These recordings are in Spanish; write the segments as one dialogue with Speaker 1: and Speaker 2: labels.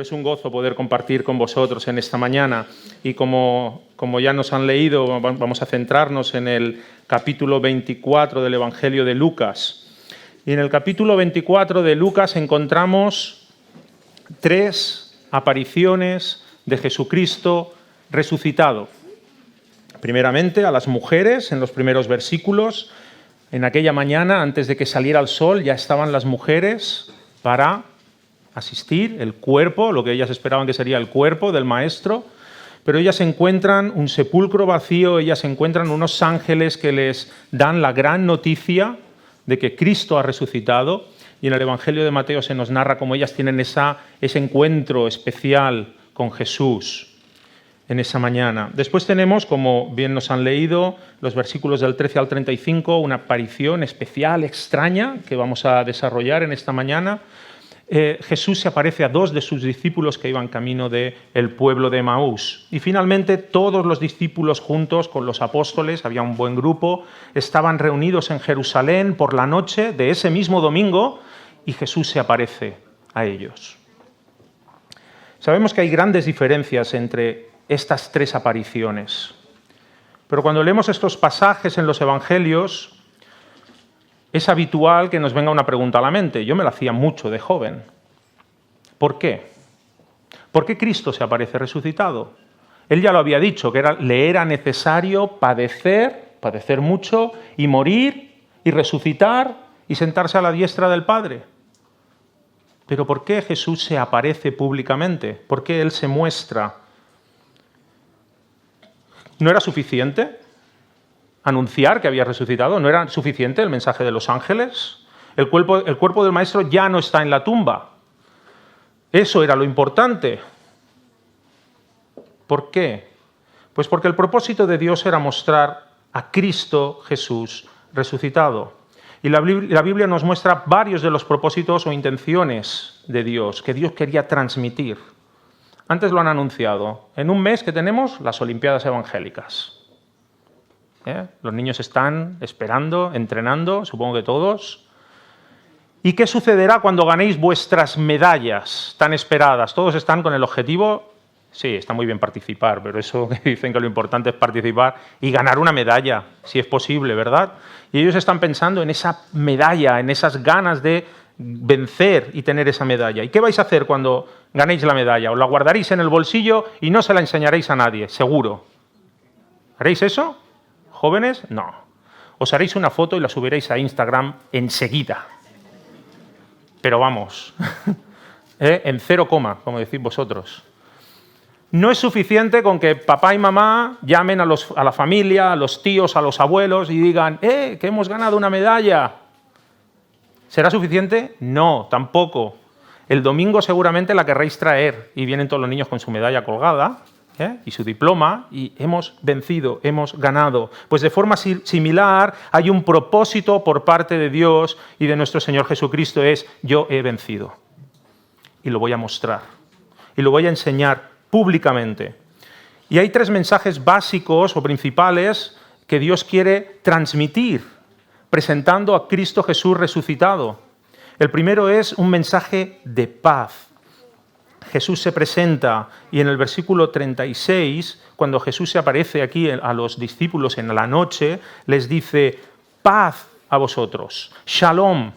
Speaker 1: Es un gozo poder compartir con vosotros en esta mañana y como ya nos han leído, vamos a centrarnos en el capítulo 24 del Evangelio de Lucas. Y en el capítulo 24 de Lucas encontramos 3 apariciones de Jesucristo resucitado. Primeramente a las mujeres en los primeros versículos. En aquella mañana, antes de que saliera el sol, ya estaban las mujeres para asistir, el cuerpo, lo que ellas esperaban que sería el cuerpo del Maestro, pero ellas encuentran un sepulcro vacío, ellas encuentran unos ángeles que les dan la gran noticia de que Cristo ha resucitado, y en el Evangelio de Mateo se nos narra cómo ellas tienen ese encuentro especial con Jesús en esa mañana. Después tenemos, como bien nos han leído, los versículos del 13 al 35, una aparición especial, extraña, que vamos a desarrollar en esta mañana. Jesús se aparece a 2 de sus discípulos que iban camino del pueblo de Emaús. Y finalmente todos los discípulos juntos con los apóstoles, había un buen grupo, estaban reunidos en Jerusalén por la noche de ese mismo domingo y Jesús se aparece a ellos. Sabemos que hay grandes diferencias entre estas 3 apariciones, pero cuando leemos estos pasajes en los evangelios, es habitual que nos venga una pregunta a la mente. Yo me la hacía mucho de joven. ¿Por qué? ¿Por qué Cristo se aparece resucitado? Él ya lo había dicho, que le era necesario padecer mucho y morir y resucitar y sentarse a la diestra del Padre. Pero ¿por qué Jesús se aparece públicamente? ¿Por qué Él se muestra? ¿No era suficiente anunciar que había resucitado? ¿No era suficiente el mensaje de los ángeles? El cuerpo del Maestro ya no está en la tumba. Eso era lo importante. ¿Por qué? Pues porque el propósito de Dios era mostrar a Cristo Jesús resucitado. Y la Biblia nos muestra varios de los propósitos o intenciones de Dios, que Dios quería transmitir. Antes lo han anunciado. En un mes que tenemos las Olimpiadas Evangélicas. Los niños están esperando, entrenando, supongo que todos. ¿Y qué sucederá cuando ganéis vuestras medallas tan esperadas? Todos están con el objetivo, sí, está muy bien participar, pero eso que dicen que lo importante es participar y ganar una medalla, si es posible, ¿verdad? Y ellos están pensando en esa medalla, en esas ganas de vencer y tener esa medalla. ¿Y qué vais a hacer cuando ganéis la medalla? ¿Os la guardaréis en el bolsillo y no se la enseñaréis a nadie? Seguro. ¿Haréis eso? ¿Jóvenes? No. Os haréis una foto y la subiréis a Instagram enseguida. Pero vamos, en 0, como decís vosotros. No es suficiente con que papá y mamá llamen a la familia, a los tíos, a los abuelos y digan, que hemos ganado una medalla. ¿Será suficiente? No, tampoco. El domingo seguramente la querréis traer y vienen todos los niños con su medalla colgada, y su diploma, y hemos vencido, hemos ganado. Pues de forma similar hay un propósito por parte de Dios y de nuestro Señor Jesucristo, es yo he vencido. Y lo voy a mostrar. Y lo voy a enseñar públicamente. Y hay 3 mensajes básicos o principales que Dios quiere transmitir, presentando a Cristo Jesús resucitado. El primero es un mensaje de paz. Jesús se presenta y en el versículo 36, cuando Jesús se aparece aquí a los discípulos en la noche, les dice, paz a vosotros, shalom.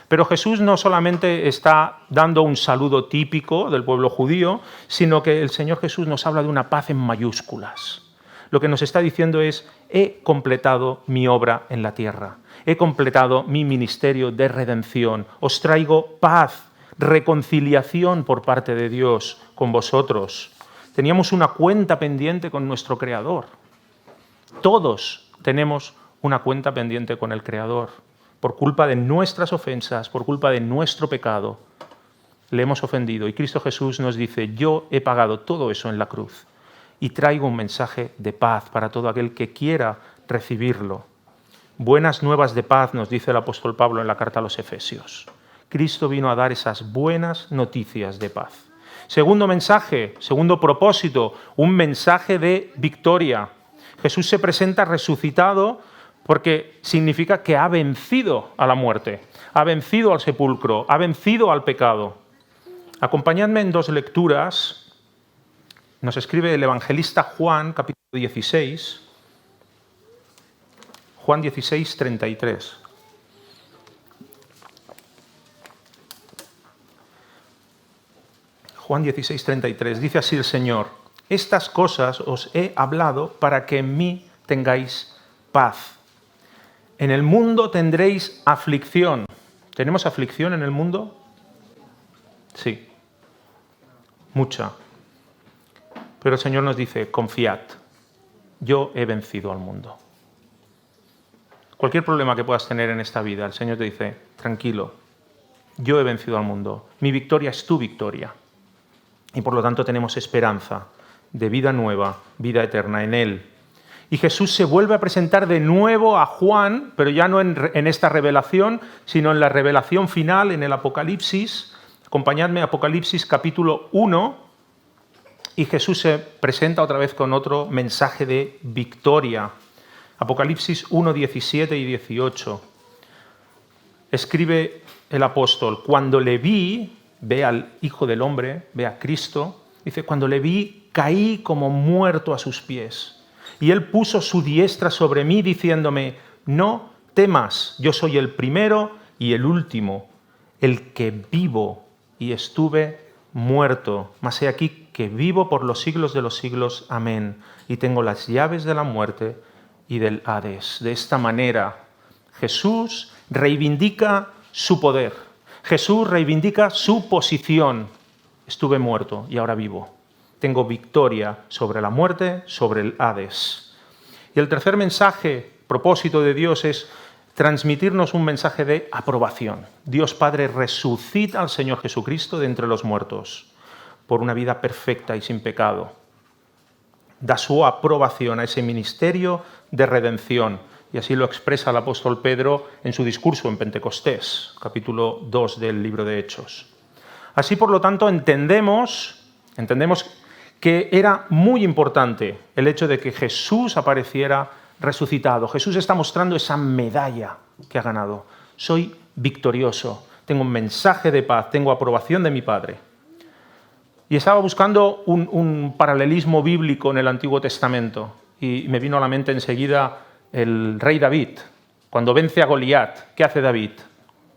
Speaker 1: Pero Jesús no solamente está dando un saludo típico del pueblo judío, sino que el Señor Jesús nos habla de una paz en mayúsculas. Lo que nos está diciendo es, he completado mi obra en la tierra, he completado mi ministerio de redención, os traigo paz, reconciliación por parte de Dios con vosotros. Teníamos una cuenta pendiente con nuestro Creador. Todos tenemos una cuenta pendiente con el Creador. Por culpa de nuestras ofensas, por culpa de nuestro pecado, le hemos ofendido. Y Cristo Jesús nos dice, yo he pagado todo eso en la cruz y traigo un mensaje de paz para todo aquel que quiera recibirlo. Buenas nuevas de paz, nos dice el apóstol Pablo en la carta a los Efesios. Cristo vino a dar esas buenas noticias de paz. Segundo mensaje, segundo propósito, un mensaje de victoria. Jesús se presenta resucitado porque significa que ha vencido a la muerte, ha vencido al sepulcro, ha vencido al pecado. Acompañadme en dos lecturas. Nos escribe el evangelista Juan, capítulo 16, Juan 16, 33. Juan 16, 33. Dice así el Señor: estas cosas os he hablado para que en mí tengáis paz. En el mundo tendréis aflicción. ¿Tenemos aflicción en el mundo? Sí, mucha. Pero el Señor nos dice: confiad, yo he vencido al mundo. Cualquier problema que puedas tener en esta vida, el Señor te dice: tranquilo, yo he vencido al mundo. Mi victoria es tu victoria. Y por lo tanto tenemos esperanza de vida nueva, vida eterna en Él. Y Jesús se vuelve a presentar de nuevo a Juan, pero ya no en esta revelación, sino en la revelación final, en el Apocalipsis. Acompañadme a Apocalipsis capítulo 1, y Jesús se presenta otra vez con otro mensaje de victoria. Apocalipsis 1, 17 y 18. Escribe el apóstol: cuando le vi, ve al Hijo del Hombre, ve a Cristo, dice: cuando le vi, caí como muerto a sus pies. Y él puso su diestra sobre mí, diciéndome: no temas, yo soy el primero y el último, el que vivo y estuve muerto. Mas he aquí que vivo por los siglos de los siglos. Amén. Y tengo las llaves de la muerte y del Hades. De esta manera, Jesús reivindica su poder. Jesús reivindica su posición. Estuve muerto y ahora vivo. Tengo victoria sobre la muerte, sobre el Hades. Y el tercer mensaje, propósito de Dios, es transmitirnos un mensaje de aprobación. Dios Padre resucita al Señor Jesucristo de entre los muertos por una vida perfecta y sin pecado. Da su aprobación a ese ministerio de redención. Y así lo expresa el apóstol Pedro en su discurso en Pentecostés, capítulo 2 del libro de Hechos. Así, por lo tanto, entendemos que era muy importante el hecho de que Jesús apareciera resucitado. Jesús está mostrando esa medalla que ha ganado. Soy victorioso, tengo un mensaje de paz, tengo aprobación de mi Padre. Y estaba buscando un paralelismo bíblico en el Antiguo Testamento y me vino a la mente enseguida el rey David. Cuando vence a Goliat, ¿qué hace David?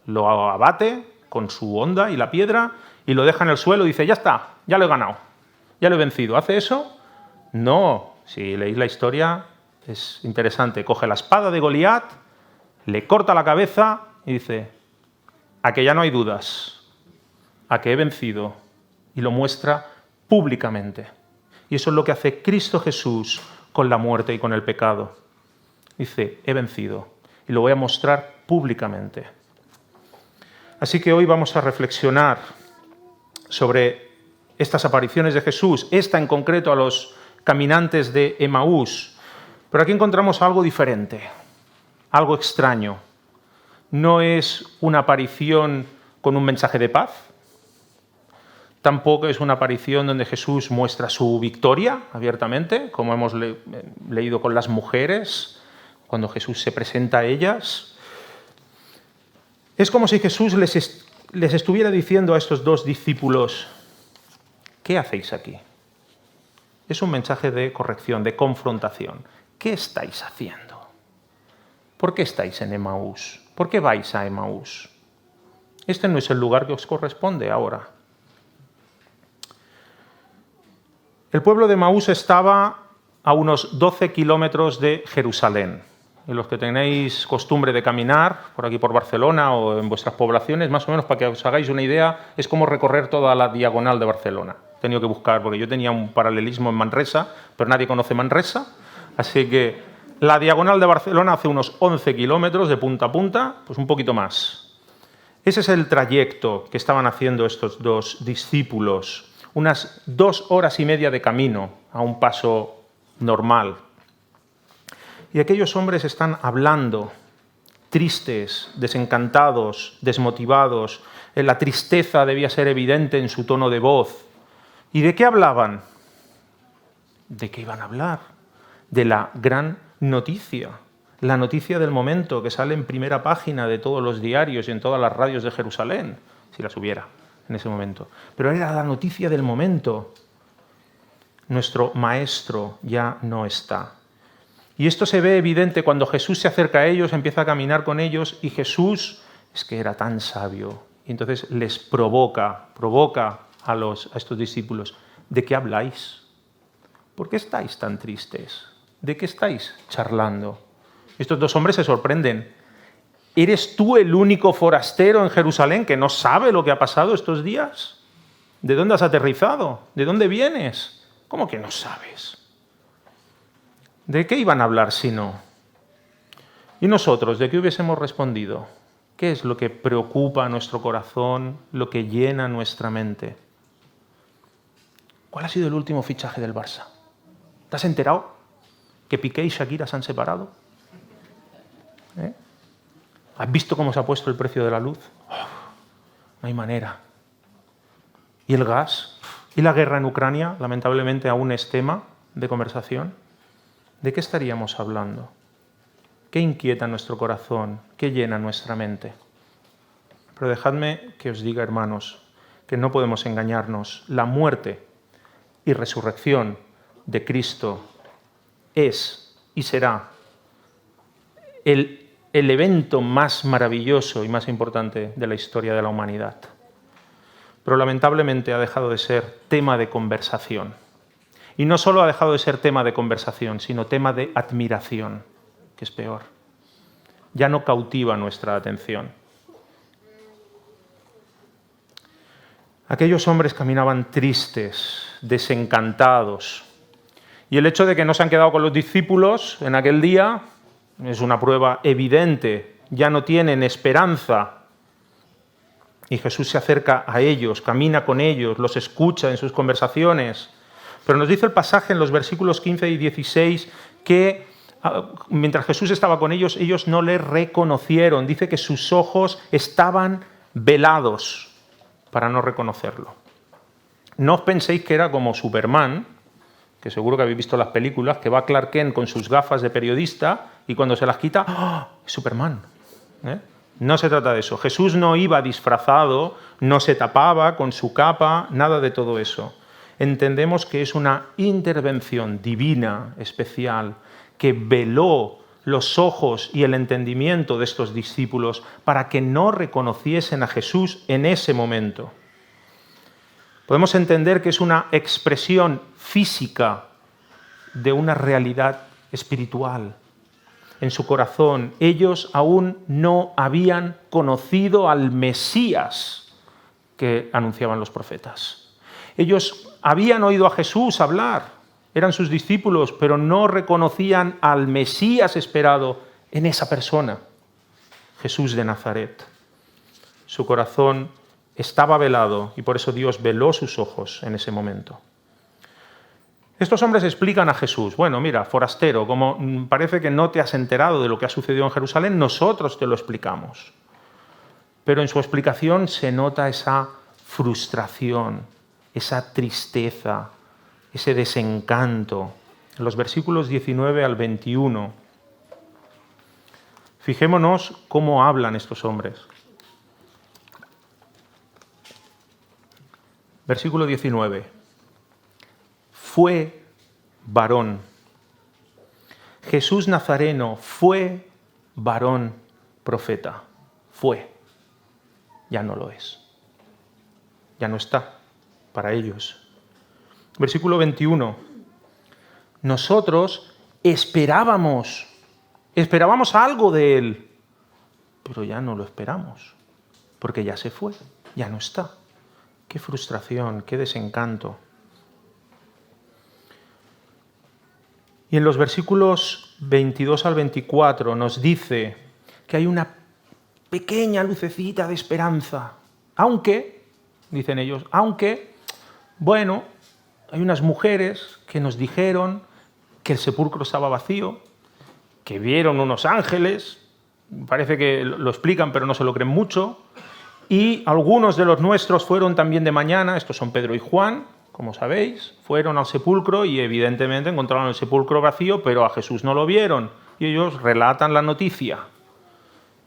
Speaker 1: Lo abate con su honda y la piedra y lo deja en el suelo y dice: ya está, ya lo he ganado. Ya lo he vencido. ¿Hace eso? No. Si leéis la historia, es interesante. Coge la espada de Goliat, le corta la cabeza y dice: a que ya no hay dudas, a que he vencido. Y lo muestra públicamente. Y eso es lo que hace Cristo Jesús con la muerte y con el pecado. Dice: he vencido. Y lo voy a mostrar públicamente. Así que hoy vamos a reflexionar sobre estas apariciones de Jesús, esta en concreto a los caminantes de Emaús. Pero aquí encontramos algo diferente, algo extraño. No es una aparición con un mensaje de paz, tampoco es una aparición donde Jesús muestra su victoria abiertamente, como hemos leído con las mujeres, cuando Jesús se presenta a ellas. Es como si Jesús les estuviera diciendo a estos dos discípulos: ¿qué hacéis aquí? Es un mensaje de corrección, de confrontación. ¿Qué estáis haciendo? ¿Por qué estáis en Emaús? ¿Por qué vais a Emaús? Este no es el lugar que os corresponde ahora. El pueblo de Emaús estaba a unos 12 kilómetros de Jerusalén. Y los que tenéis costumbre de caminar por aquí por Barcelona o en vuestras poblaciones, más o menos para que os hagáis una idea, es como recorrer toda la diagonal de Barcelona. He tenido que buscar, porque yo tenía un paralelismo en Manresa, pero nadie conoce Manresa. Así que la diagonal de Barcelona hace unos 11 kilómetros de punta a punta, pues un poquito más. Ese es el trayecto que estaban haciendo estos dos discípulos. Unas 2 horas y media de camino a un paso normal. Y aquellos hombres están hablando, tristes, desencantados, desmotivados. La tristeza debía ser evidente en su tono de voz. ¿Y de qué hablaban? ¿De qué iban a hablar? De la gran noticia. La noticia del momento que sale en primera página de todos los diarios y en todas las radios de Jerusalén, si las hubiera en ese momento. Pero era la noticia del momento. Nuestro maestro ya no está. Y esto se ve evidente cuando Jesús se acerca a ellos, empieza a caminar con ellos, y Jesús es que era tan sabio. Y entonces les provoca a estos discípulos: ¿de qué habláis? ¿Por qué estáis tan tristes? ¿De qué estáis charlando? Estos dos hombres se sorprenden. ¿Eres tú el único forastero en Jerusalén que no sabe lo que ha pasado estos días? ¿De dónde has aterrizado? ¿De dónde vienes? ¿Cómo que no sabes? ¿De qué iban a hablar si no? ¿Y nosotros, de qué hubiésemos respondido? ¿Qué es lo que preocupa a nuestro corazón, lo que llena nuestra mente? ¿Cuál ha sido el último fichaje del Barça? ¿Te has enterado que Piqué y Shakira se han separado? ¿Has visto cómo se ha puesto el precio de la luz? No hay manera. ¿Y el gas? ¿Y la guerra en Ucrania? Lamentablemente aún es tema de conversación. ¿De qué estaríamos hablando? ¿Qué inquieta nuestro corazón? ¿Qué llena nuestra mente? Pero dejadme que os diga, hermanos, que no podemos engañarnos. La muerte y resurrección de Cristo es y será el evento más maravilloso y más importante de la historia de la humanidad. Pero lamentablemente ha dejado de ser tema de conversación. Y no solo ha dejado de ser tema de conversación, sino tema de admiración, que es peor. Ya no cautiva nuestra atención. Aquellos hombres caminaban tristes, desencantados. Y el hecho de que no se han quedado con los discípulos en aquel día es una prueba evidente. Ya no tienen esperanza. Y Jesús se acerca a ellos, camina con ellos, los escucha en sus conversaciones. Pero nos dice el pasaje en los versículos 15 y 16 que mientras Jesús estaba con ellos, ellos no le reconocieron. Dice que sus ojos estaban velados para no reconocerlo. No os penséis que era como Superman, que seguro que habéis visto las películas, que va Clark Kent con sus gafas de periodista y cuando se las quita, ¡oh! Es Superman. No se trata de eso. Jesús no iba disfrazado, no se tapaba con su capa, nada de todo eso. Entendemos que es una intervención divina, especial, que veló los ojos y el entendimiento de estos discípulos para que no reconociesen a Jesús en ese momento. Podemos entender que es una expresión física de una realidad espiritual. En su corazón, ellos aún no habían conocido al Mesías que anunciaban los profetas. Ellos habían oído a Jesús hablar, eran sus discípulos, pero no reconocían al Mesías esperado en esa persona, Jesús de Nazaret. Su corazón estaba velado y por eso Dios veló sus ojos en ese momento. Estos hombres explican a Jesús: bueno, mira, forastero, como parece que no te has enterado de lo que ha sucedido en Jerusalén, nosotros te lo explicamos. Pero en su explicación se nota esa frustración, esa tristeza, ese desencanto. En los versículos 19 al 21, fijémonos cómo hablan estos hombres. Versículo 19. Fue varón. Jesús Nazareno fue varón profeta. Fue. Ya no lo es. Ya no está para ellos. Versículo 21. Nosotros esperábamos algo de él, pero ya no lo esperamos, porque ya se fue, ya no está. Qué frustración, qué desencanto. Y en los versículos 22 al 24 nos dice que hay una pequeña lucecita de esperanza. Aunque, dicen ellos, bueno, hay unas mujeres que nos dijeron que el sepulcro estaba vacío, que vieron unos ángeles, parece que lo explican pero no se lo creen mucho, y algunos de los nuestros fueron también de mañana, estos son Pedro y Juan, como sabéis, fueron al sepulcro y evidentemente encontraron el sepulcro vacío, pero a Jesús no lo vieron. Y ellos relatan la noticia.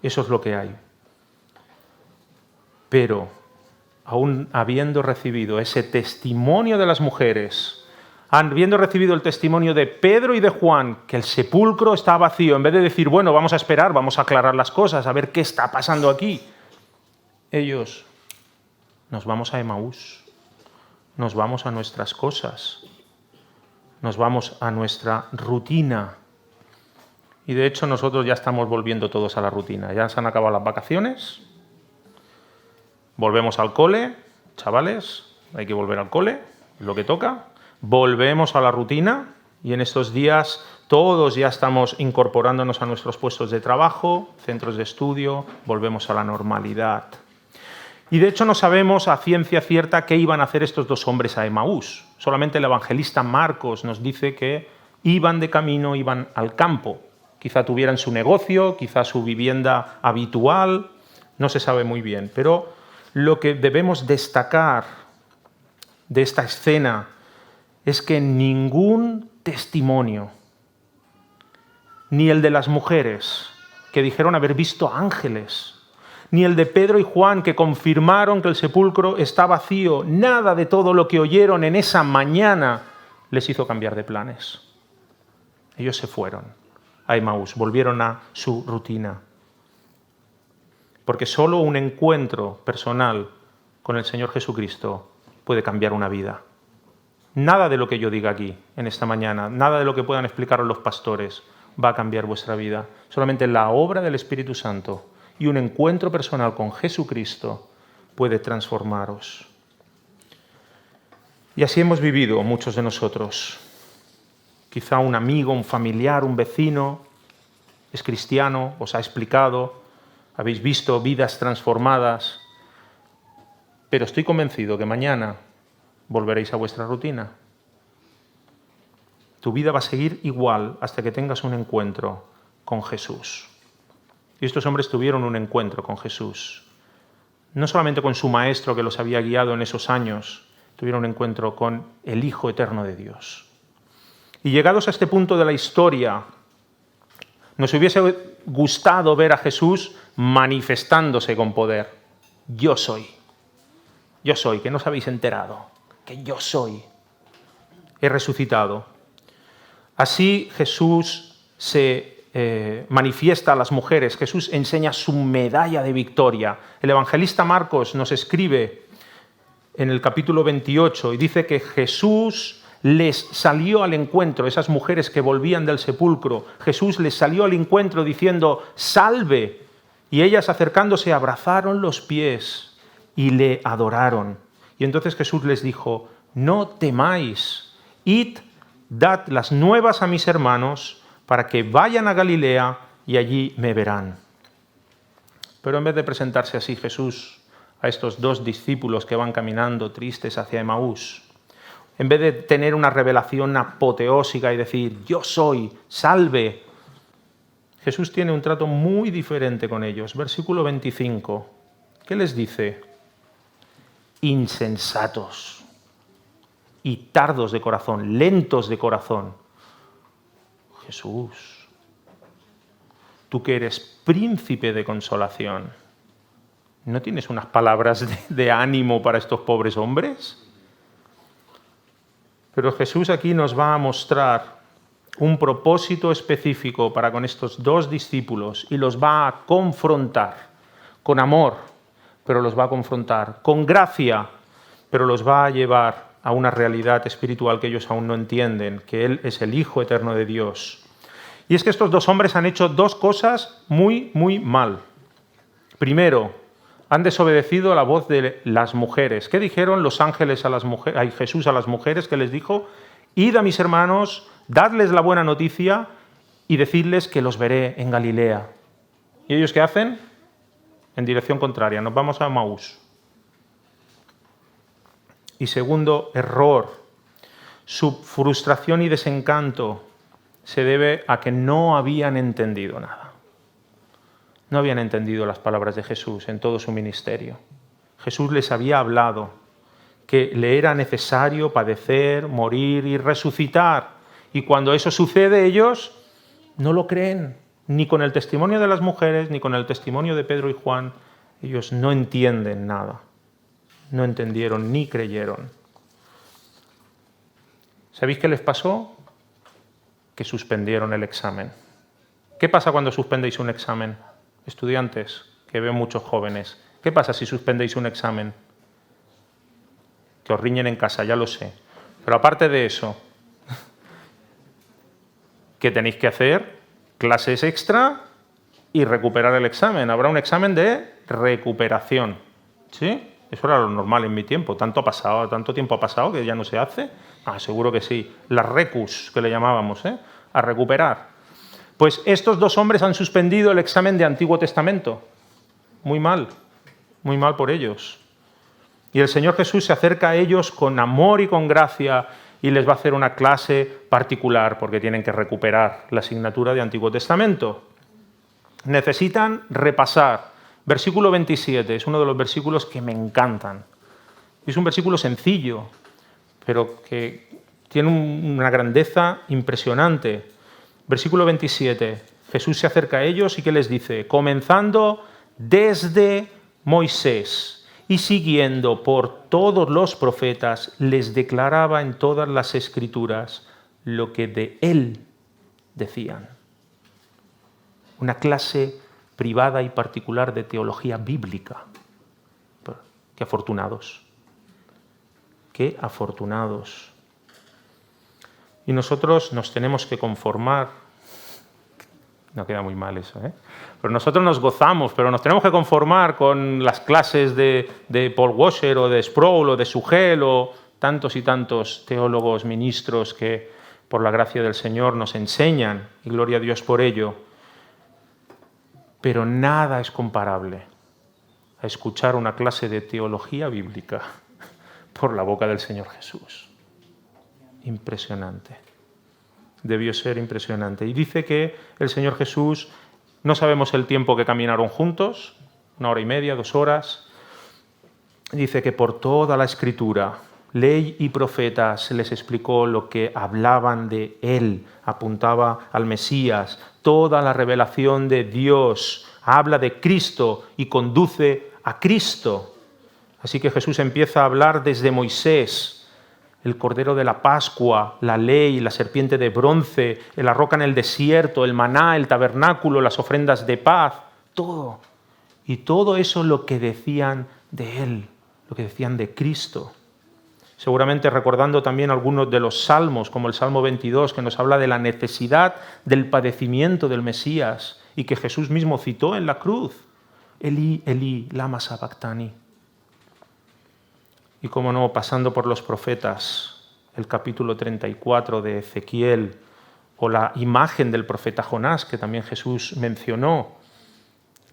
Speaker 1: Eso es lo que hay. Pero aún habiendo recibido ese testimonio de las mujeres, habiendo recibido el testimonio de Pedro y de Juan, que el sepulcro está vacío, en vez de decir, bueno, vamos a esperar, vamos a aclarar las cosas, a ver qué está pasando aquí, ellos, nos vamos a Emaús, nos vamos a nuestras cosas, nos vamos a nuestra rutina. Y de hecho nosotros ya estamos volviendo todos a la rutina. Ya se han acabado las vacaciones, volvemos al cole, chavales, hay que volver al cole, es lo que toca. Volvemos a la rutina y en estos días todos ya estamos incorporándonos a nuestros puestos de trabajo, centros de estudio, volvemos a la normalidad. Y de hecho no sabemos a ciencia cierta qué iban a hacer estos dos hombres a Emaús. Solamente el evangelista Marcos nos dice que iban de camino, iban al campo. Quizá tuvieran su negocio, quizá su vivienda habitual, no se sabe muy bien. Pero lo que debemos destacar de esta escena es que ningún testimonio, ni el de las mujeres que dijeron haber visto ángeles, ni el de Pedro y Juan que confirmaron que el sepulcro está vacío, nada de todo lo que oyeron en esa mañana les hizo cambiar de planes. Ellos se fueron a Emaús, volvieron a su rutina. Porque solo un encuentro personal con el Señor Jesucristo puede cambiar una vida. Nada de lo que yo diga aquí, en esta mañana, nada de lo que puedan explicaros los pastores va a cambiar vuestra vida. Solamente la obra del Espíritu Santo y un encuentro personal con Jesucristo puede transformaros. Y así hemos vivido muchos de nosotros. Quizá un amigo, un familiar, un vecino es cristiano, os ha explicado, habéis visto vidas transformadas, pero estoy convencido que mañana volveréis a vuestra rutina. Tu vida va a seguir igual hasta que tengas un encuentro con Jesús. Y estos hombres tuvieron un encuentro con Jesús. No solamente con su maestro que los había guiado en esos años, tuvieron un encuentro con el Hijo Eterno de Dios. Y llegados a este punto de la historia, nos hubiese gustado ver a Jesús manifestándose con poder. Yo soy, que no os habéis enterado, que yo soy, he resucitado. Así Jesús se manifiesta a las mujeres, Jesús enseña su medalla de victoria. El evangelista Marcos nos escribe en el capítulo 28 y dice que Jesús les salió al encuentro, esas mujeres que volvían del sepulcro, Jesús les salió al encuentro diciendo, salve, y ellas acercándose abrazaron los pies y le adoraron. Y entonces Jesús les dijo, no temáis, id, dad las nuevas a mis hermanos para que vayan a Galilea y allí me verán. Pero en vez de presentarse así Jesús a estos dos discípulos que van caminando tristes hacia Emaús, en vez de tener una revelación apoteósica y decir, yo soy, salve, Jesús tiene un trato muy diferente con ellos. Versículo 25, ¿qué les dice? Insensatos y tardos de corazón, lentos de corazón. Jesús, tú que eres príncipe de consolación, ¿no tienes unas palabras de ánimo para estos pobres hombres? Pero Jesús aquí nos va a mostrar un propósito específico para con estos dos discípulos y los va a confrontar con amor, pero los va a confrontar con gracia, pero los va a llevar a una realidad espiritual que ellos aún no entienden, que Él es el Hijo Eterno de Dios. Y es que estos dos hombres han hecho dos cosas muy, muy mal. Primero, han desobedecido a la voz de las mujeres. ¿Qué dijeron los ángeles a las mujeres, Jesús a las mujeres? Que les dijo, id a mis hermanos, dadles la buena noticia y decidles que los veré en Galilea. ¿Y ellos qué hacen? En dirección contraria, nos vamos a Emaús. Y segundo error, su frustración y desencanto se debe a que no habían entendido nada. No habían entendido las palabras de Jesús en todo su ministerio. Jesús les había hablado que le era necesario padecer, morir y resucitar. Y cuando eso sucede, ellos no lo creen, ni con el testimonio de las mujeres, ni con el testimonio de Pedro y Juan. Ellos no entienden nada. no entendieron ni creyeron. ¿Sabéis qué les pasó? Que suspendieron el examen. ¿Qué pasa cuando suspendéis un examen? Estudiantes, que veo muchos jóvenes. ¿Qué pasa si suspendéis un examen? Que os riñen en casa, ya lo sé. Pero aparte de eso, ¿qué tenéis que hacer? Clases extra y recuperar el examen. Habrá un examen de recuperación. ¿Sí? Eso era lo normal en mi tiempo. Tanto tiempo ha pasado que ya no se hace. Seguro que sí. Las recus, que le llamábamos, a recuperar. Pues estos dos hombres han suspendido el examen de Antiguo Testamento. Muy mal por ellos. Y el Señor Jesús se acerca a ellos con amor y con gracia y les va a hacer una clase particular porque tienen que recuperar la asignatura de Antiguo Testamento. Necesitan repasar. Versículo 27 es uno de los versículos que me encantan. Es un versículo sencillo, pero que tiene una grandeza impresionante. Versículo 27, Jesús se acerca a ellos y ¿qué les dice? Comenzando desde Moisés y siguiendo por todos los profetas, les declaraba en todas las Escrituras lo que de él decían. Una clase privada y particular de teología bíblica. ¡Qué afortunados! ¡Qué afortunados! Y nosotros nos tenemos que conformar. No queda muy mal eso, Pero nosotros nos gozamos, pero nos tenemos que conformar con las clases de Paul Washer o de Sproul o de Sugel o tantos y tantos teólogos, ministros que por la gracia del Señor nos enseñan, y gloria a Dios por ello. Pero nada es comparable a escuchar una clase de teología bíblica por la boca del Señor Jesús. Impresionante. Debió ser impresionante. Y dice que el Señor Jesús, no sabemos el tiempo que caminaron juntos, 1 hora y media, 2 horas. Dice que por toda la Escritura, ley y profetas, les explicó lo que hablaban de Él, apuntaba al Mesías. Toda la revelación de Dios habla de Cristo y conduce a Cristo. Así que Jesús empieza a hablar desde Moisés, el Cordero de la Pascua, la ley, la serpiente de bronce, la roca en el desierto, el maná, el tabernáculo, las ofrendas de paz, todo. Y todo eso lo que decían de Él, lo que decían de Cristo. Seguramente recordando también algunos de los salmos, como el Salmo 22, que nos habla de la necesidad del padecimiento del Mesías y que Jesús mismo citó en la cruz. Elí, Elí, lama sabactani. Y cómo no, pasando por los profetas, el capítulo 34 de Ezequiel, o la imagen del profeta Jonás, que también Jesús mencionó,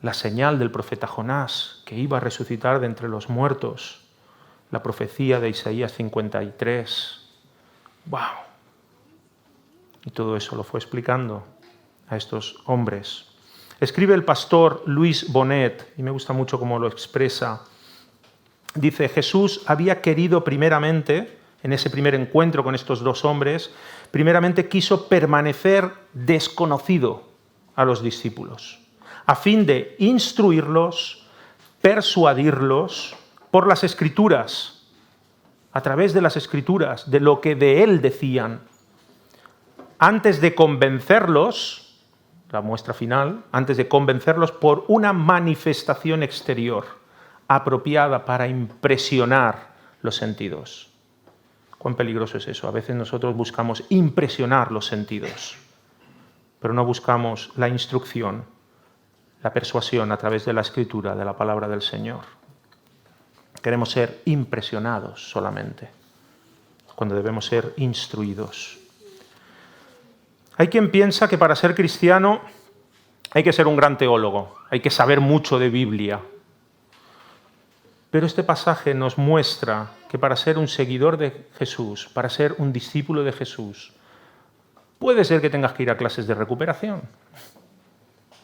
Speaker 1: la señal del profeta Jonás, que iba a resucitar de entre los muertos, la profecía de Isaías 53. ¡Wow! Y todo eso lo fue explicando a estos hombres. Escribe el pastor Luis Bonet, y me gusta mucho cómo lo expresa. Dice, Jesús había querido primeramente, en ese primer encuentro con estos dos hombres, primeramente quiso permanecer desconocido a los discípulos, a fin de instruirlos, persuadirlos por las Escrituras, a través de las Escrituras, de lo que de Él decían, antes de convencerlos, la muestra final, antes de convencerlos por una manifestación exterior, apropiada para impresionar los sentidos. ¿Cuán peligroso es eso? A veces nosotros buscamos impresionar los sentidos, pero no buscamos la instrucción, la persuasión a través de la Escritura, de la palabra del Señor. Queremos ser impresionados solamente, cuando debemos ser instruidos. Hay quien piensa que para ser cristiano hay que ser un gran teólogo, hay que saber mucho de Biblia. Pero este pasaje nos muestra que para ser un seguidor de Jesús, para ser un discípulo de Jesús, puede ser que tengas que ir a clases de recuperación.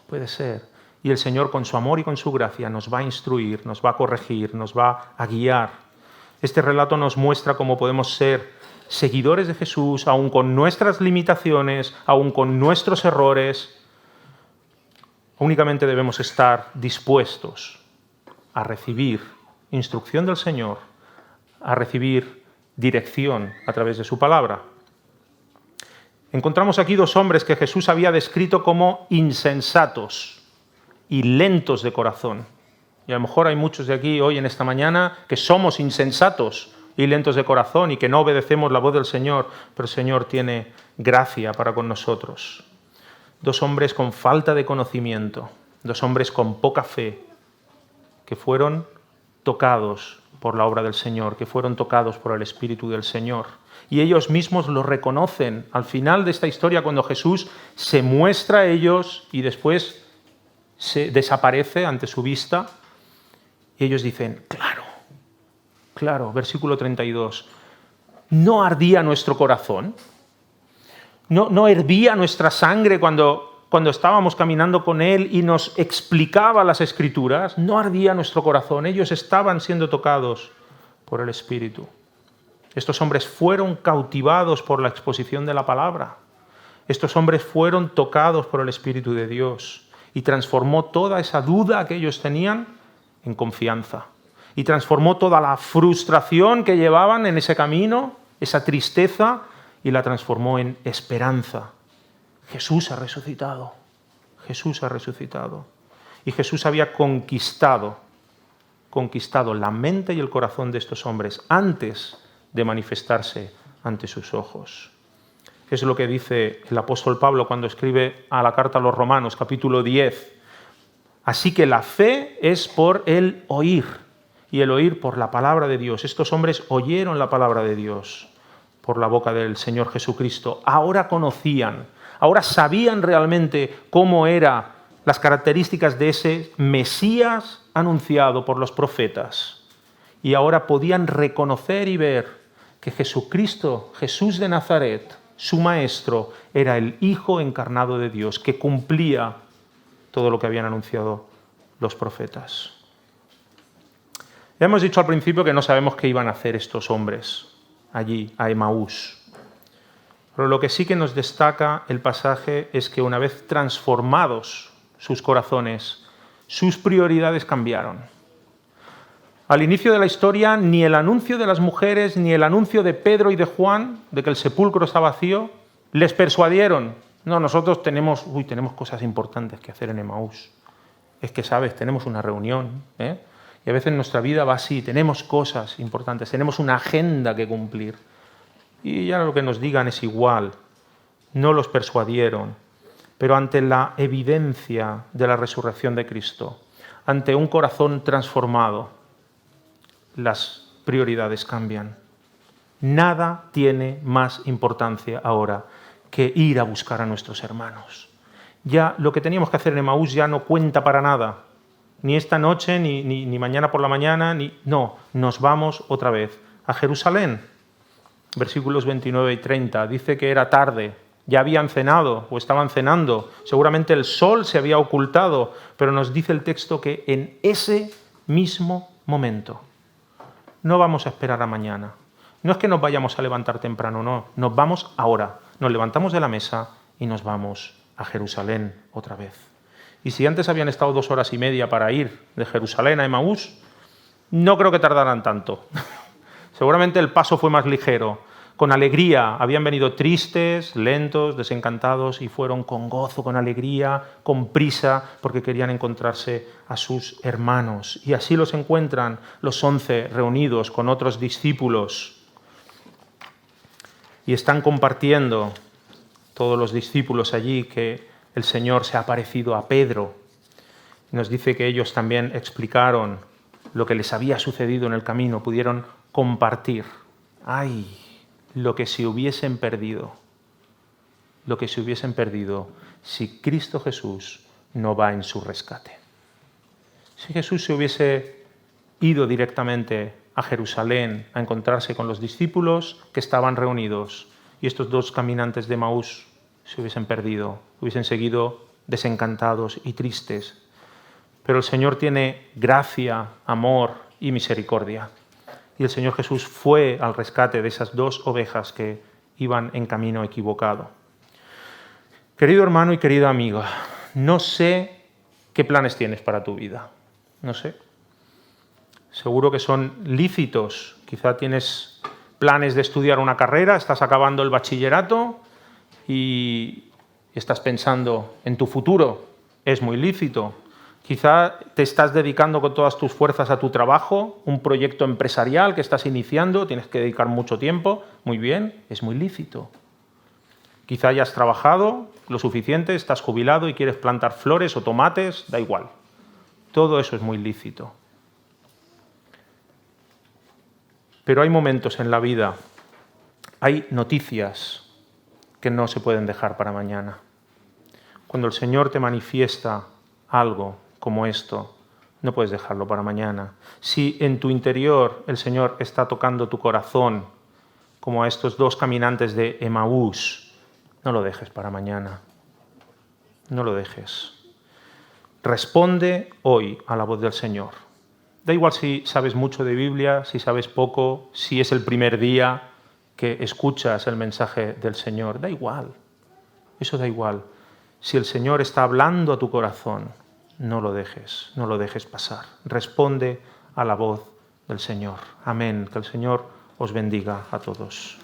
Speaker 1: Puede ser. Y el Señor, con su amor y con su gracia, nos va a instruir, nos va a corregir, nos va a guiar. Este relato nos muestra cómo podemos ser seguidores de Jesús, aun con nuestras limitaciones, aun con nuestros errores. Únicamente debemos estar dispuestos a recibir instrucción del Señor a recibir dirección a través de su palabra. Encontramos aquí dos hombres que Jesús había descrito como insensatos y lentos de corazón. Y a lo mejor hay muchos de aquí hoy en esta mañana que somos insensatos y lentos de corazón y que no obedecemos la voz del Señor, pero el Señor tiene gracia para con nosotros. Dos hombres con falta de conocimiento, dos hombres con poca fe, que fueron tocados por la obra del Señor, que fueron tocados por el Espíritu del Señor. Y ellos mismos lo reconocen al final de esta historia, cuando Jesús se muestra a ellos y después se desaparece ante su vista. Y ellos dicen, claro, versículo 32, ¿no ardía nuestro corazón? ¿No hervía nuestra sangre cuando estábamos caminando con Él y nos explicaba las Escrituras? ¿No ardía nuestro corazón? Ellos estaban siendo tocados por el Espíritu. Estos hombres fueron cautivados por la exposición de la palabra. Estos hombres fueron tocados por el Espíritu de Dios y transformó toda esa duda que ellos tenían en confianza. Y transformó toda la frustración que llevaban en ese camino, esa tristeza, y la transformó en esperanza. Jesús ha resucitado. Jesús ha resucitado. Y Jesús había conquistado la mente y el corazón de estos hombres antes de manifestarse ante sus ojos. Es lo que dice el apóstol Pablo cuando escribe a la carta a los Romanos, capítulo 10. Así que la fe es por el oír, y el oír por la palabra de Dios. Estos hombres oyeron la palabra de Dios por la boca del Señor Jesucristo. Ahora conocían, ahora sabían realmente cómo eran las características de ese Mesías anunciado por los profetas. Y ahora podían reconocer y ver que Jesucristo, Jesús de Nazaret, su Maestro, era el Hijo encarnado de Dios, que cumplía todo lo que habían anunciado los profetas. Ya hemos dicho al principio que no sabemos qué iban a hacer estos hombres allí, a Emaús. Pero lo que sí que nos destaca el pasaje es que una vez transformados sus corazones, sus prioridades cambiaron. Al inicio de la historia, ni el anuncio de las mujeres, ni el anuncio de Pedro y de Juan, de que el sepulcro está vacío, les persuadieron. No, nosotros tenemos cosas importantes que hacer en Emaús. Es que, ¿sabes? Tenemos una reunión, y a veces nuestra vida va así, tenemos cosas importantes, tenemos una agenda que cumplir. Y ya lo que nos digan es igual. No los persuadieron. Pero ante la evidencia de la resurrección de Cristo, ante un corazón transformado, las prioridades cambian. Nada tiene más importancia ahora que ir a buscar a nuestros hermanos. Ya lo que teníamos que hacer en Emaús ya no cuenta para nada. Ni esta noche, ni mañana por la mañana, no, nos vamos otra vez a Jerusalén. Versículos 29 y 30, dice que era tarde, ya habían cenado o estaban cenando, seguramente el sol se había ocultado, pero nos dice el texto que en ese mismo momento, no vamos a esperar a mañana, no es que nos vayamos a levantar temprano, no, nos vamos ahora, nos levantamos de la mesa y nos vamos a Jerusalén otra vez. Y si antes habían estado 2 horas y media para ir de Jerusalén a Emaús, no creo que tardaran tanto. Seguramente el paso fue más ligero. Con alegría, habían venido tristes, lentos, desencantados, y fueron con gozo, con alegría, con prisa, porque querían encontrarse a sus hermanos. Y así los encuentran los 11 reunidos con otros discípulos. Y están compartiendo todos los discípulos allí que el Señor se ha aparecido a Pedro. Nos dice que ellos también explicaron lo que les había sucedido en el camino, pudieron compartir. ¡Ay! Lo que se hubiesen perdido si Cristo Jesús no va en su rescate. Si Jesús se hubiese ido directamente a Jerusalén a encontrarse con los discípulos que estaban reunidos y estos 2 caminantes de Emaús se hubiesen perdido, hubiesen seguido desencantados y tristes. Pero el Señor tiene gracia, amor y misericordia. Y el Señor Jesús fue al rescate de esas 2 ovejas que iban en camino equivocado. Querido hermano y querida amiga, no sé qué planes tienes para tu vida. No sé. Seguro que son lícitos Quizá tienes planes de estudiar una carrera, estás acabando el bachillerato y estás pensando en tu futuro. Es muy lícito. Quizá te estás dedicando con todas tus fuerzas a tu trabajo, un proyecto empresarial que estás iniciando, tienes que dedicar mucho tiempo. Muy bien, es muy lícito. Quizá hayas trabajado lo suficiente, estás jubilado y quieres plantar flores o tomates, da igual. Todo eso es muy lícito. Pero hay momentos en la vida, hay noticias que no se pueden dejar para mañana. Cuando el Señor te manifiesta algo como esto, no puedes dejarlo para mañana. Si en tu interior el Señor está tocando tu corazón, como a estos dos caminantes de Emaús, no lo dejes para mañana. No lo dejes. Responde hoy a la voz del Señor. Da igual si sabes mucho de Biblia, si sabes poco, si es el primer día que escuchas el mensaje del Señor. Da igual. Eso da igual. Si el Señor está hablando a tu corazón, no lo dejes pasar. Responde a la voz del Señor. Amén. Que el Señor os bendiga a todos.